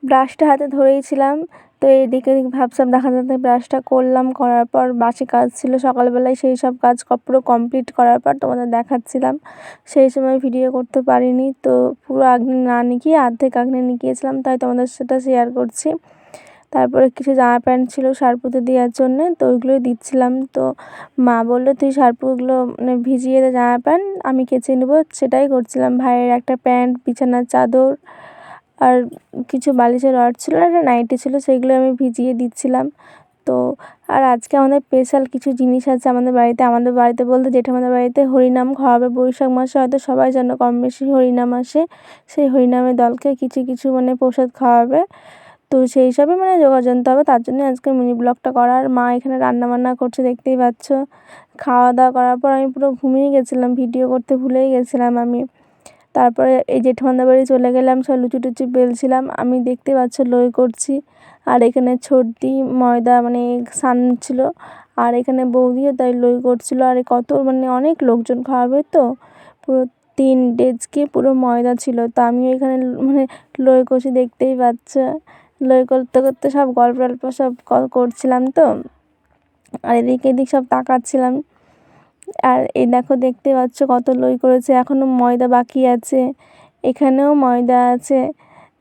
ব্রাশটা হাতে ধরেইছিলাম, তো এদিক ওদিক ভাবসাব দেখাতে ব্রাশটা করলাম, করার পর বাসি কাজ ছিল সকালবেলায়, সেই সব কাজ পুরো কমপ্লিট করার পর তোমাদের দেখাচ্ছিলাম। সেই সময় ভিডিও করতে পারিনি, তো পুরো আগ্নে না নিকিয়ে অর্ধেক আগ্নে নিকিয়েছিলাম, তাই তোমাদের সেটা শেয়ার করছি। তারপরে কিছু জামা প্যান্ট ছিল সার্পুতে দেওয়ার জন্যে, তো ওইগুলোই দিচ্ছিলাম। তো মা বললো তুই সার্পুগুলো মানে ভিজিয়ে দে জামা প্যান্ট, আমি কেচে নেবো, সেটাই করছিলাম। ভাইয়ের একটা প্যান্ট, বিছানার চাদর আর কিছু বালিশের রড ছিল, একটা নাইটি ছিল, সেইগুলো আমি ভিজিয়ে দিচ্ছিলাম। তো আর আজকে আমাদের স্পেশাল কিছু জিনিস আছে আমাদের বাড়িতে বলতে জেঠামাদের বাড়িতে হরিনাম খাওয়াবে। বৈশাখ মাসে হয়তো সবাই জানো কম বেশি হরিনাম আসে, সেই হরিনামের দলকে কিছু মানে প্রসাদ খাওয়াবে। তো সেই হিসাবে মানে জোগাড় জানতে হবে, তার জন্য আজকে মিনি ব্লগটা করার। মা এখানে রান্নাবান্না করছে, দেখতেই পাচ্ছ। খাওয়া দাওয়া করার পর আমি পুরো ঘুমিয়ে গেছিলাম, ভিডিও করতে ভুলেই গেছিলাম আমি। তারপরে এই জেঠামাদের বাড়ি চলে গেলাম, সব লুচি টুচি বেলছিলাম, আমি দেখতে পাচ্ছ লই করছি। আর এখানে ছর্দি ময়দা মানে সানছিল, আর এখানে বৌদিও তাই লই করছিল। আর কত মানে অনেক লোকজন খাওয়াবে, তো পুরো 3 ডেচকি পুরো ময়দা ছিল। তো আমিও এখানে মানে লই করছি, দেখতেই পাচ্ছ। লই করতে করতে সব গল্প টল্প সব করছিলাম, তো আর এদিক সব তাকাচ্ছিলাম। আর এই দেখো দেখতে পাচ্ছ কত লই করেছে, এখনও ময়দা বাকি আছে, এখানেও ময়দা আছে।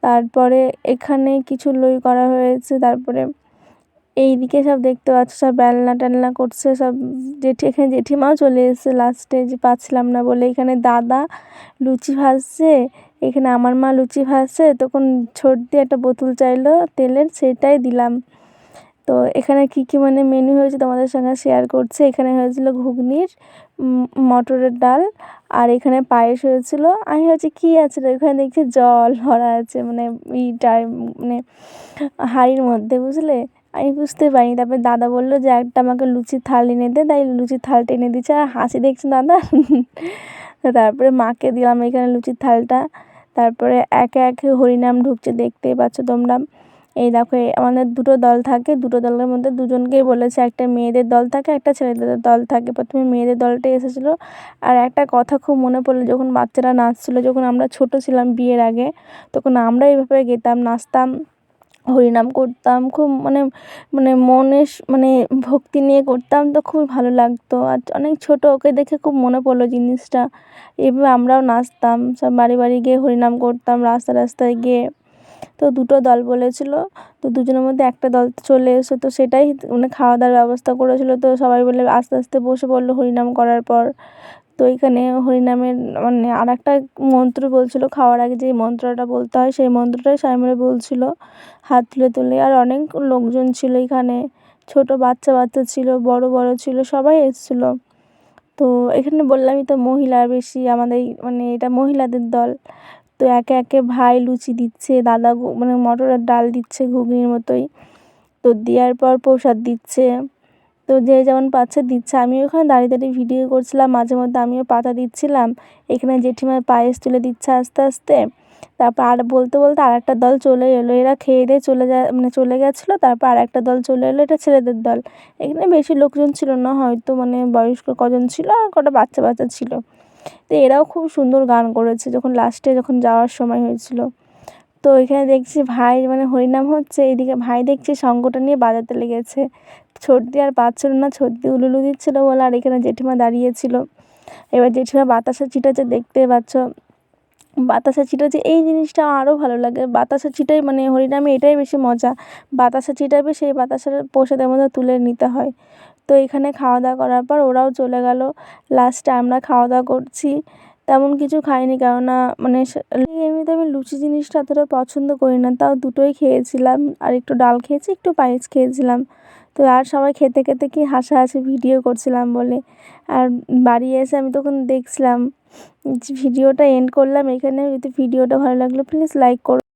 তারপরে এখানে কিছু লই করা হয়েছে। তারপরে এইদিকে সব দেখতে পাচ্ছ সব বেলনা টেলনা করছে সব। এখানে জেঠিমাও চলে এসেছে লাস্টে, যে পাচ্ছিলাম না বলে। এখানে দাদা লুচি ভাজছে, এখানে আমার মা লুচি ভাজছে, তখন ছোট দিয়ে একটা বোতল চাইলো তেলের, সেটাই দিলাম। তো এখানে কি মানে মেনু হয়েছে তোমাদের সঙ্গে শেয়ার করছি। এখানে হয়েছিল ঘুগনির মটরের ডাল, আর এখানে পায়েস হয়েছিল। আমি ভাবছি কী আছে রে, ওখানে দেখছি জল ভরা আছে মানে মানে হাঁড়ির মধ্যে, বুঝলে। আমি বুঝতে পারিনি। তারপরে দাদা বললো যে একটা আমাকে লুচির থাল এনে দে, তাই লুচির থালটা এনে দিচ্ছে। আর হাসি দেখছি দাদা। তারপরে মাকে দিলাম এখানে লুচির থালটা। তারপরে একে একে হরিনাম ঢুকছে, দেখতেই পাচ্ছ তোমরা। এই দেখো আমাদের দুটো দল থাকে, দুটো দলের মধ্যে দুজনকেই বলেছে, একটা মেয়েদের দল থাকে, একটা ছেলেদের দল থাকে। প্রথমে মেয়েদের দলটাই এসেছিলো। আর একটা কথা খুব মনে পড়লো, যখন বাচ্চারা নাচছিলো, যখন আমরা ছোট ছিলাম বিয়ের আগে, তখন আমরা এইভাবে গেতাম, নাচতাম, হরিনাম করতাম, খুব মানে মানে মনে মানে ভক্তি নিয়ে করতাম, তো খুব ভালো লাগতো। আর অনেক ছোট, ওকে দেখে খুব মনে পড়লো জিনিসটা। এভাবে আমরাও নাচতাম, সব বাড়ি বাড়ি গিয়ে হরিনাম করতাম, রাস্তায় রাস্তায় গিয়ে। তো দুটো দল বলেছিল, তো দুজনের মধ্যে একটা দল চলে এসো, তো সেটাই মানে খাওয়া দাওয়ার ব্যবস্থা করেছিল। তো সবাই বলে আস্তে আস্তে বসে পড়লো হরিনাম করার পর। তো এখানে হরিনামের মানে আর একটা মন্ত্র বলছিল খাওয়ার আগে, যে মন্ত্রটা বলতে হয় সেই মন্ত্রটাই সবাই মিলে বলছিল হাত তুলে তুলে। আর অনেক লোকজন ছিল এখানে, ছোট বাচ্চা বাচ্চা ছিল, বড় বড় ছিল, সবাই এসেছিলো। তো এখানে বললামই তো মহিলা বেশি, আমাদের মানে এটা মহিলাদের দল। তো একে একে ভাই লুচি দিচ্ছে, দাদা মানে মটরের ডাল দিচ্ছে ঘুগনির মতোই। তো দেওয়ার পর প্রসাদ দিচ্ছে, তো যে যেমন পাচ্ছে দিচ্ছে। আমিও ওখানে দাঁড়িয়ে দাঁড়িয়ে ভিডিও করছিলাম, মাঝে মধ্যে আমিও পাতা দিচ্ছিলাম। এখানে জেঠিমার পায়েস তুলে দিচ্ছে আস্তে আস্তে। তারপর আর বলতে বলতে আর একটা দল চলে এলো, এরা খেয়ে দিয়ে চলে গেছিলো। তারপর আর একটা দল চলে এলো, এটা ছেলেদের দল। এখানে বেশি লোকজন ছিল না, হয়তো মানে বয়স্ক কজন ছিল আর কটা বাচ্চা বাচ্চা ছিল। তো এরাও খুব সুন্দর গান করেছে যখন লাস্টে যখন যাওয়ার সময় হয়েছিল। তো এখানে দেখছি ভাই মানে হরিনাম হচ্ছে, এইদিকে ভাই দেখছি শঙ্খটা নিয়ে বাজাতে লেগেছে। সর্দি আর পাচ্ছিল না, সর্দি উলুলু দিচ্ছিলো বলে। আর এখানে জেঠিমা দাঁড়িয়েছিল, এবার জেঠিমা বাতাসা ছিটাচ্ছে, দেখতে পাচ্ছ বাতাসা ছিটাচ্ছে। এই জিনিসটা আরও ভালো লাগে, বাতাসা ছিটাই মানে হরিনামে এটাই বেশি মজা। বাতাসা ছিটাবে, সেই বাতাসার প্রসাদের মধ্যে তুলে নিতে হয়। তো এখানে খাওয়া দাওয়া করার পর ওরাও চলে গেল, লাস্টে আমরা খাওয়া দাওয়া করছি। তেমন কিছু খাইনি, কেননা মানে এমনিতে আমি লুচি জিনিসটা অতটা পছন্দ করি না, তাও দুটোই খেয়েছিলাম। আর একটু ডাল খেয়েছি, একটু পায়েস খেয়েছিলাম। তো আর সবাই খেতে খেতে কি হাসাহাসি ভিডিও করছিলাম বলে। আর বাড়ি এসে আমি তখন দেখছিলাম, ভিডিওটা এন্ড করলাম এখানে। যদি ভিডিওটা ভালো লাগলো প্লিজ লাইক করো।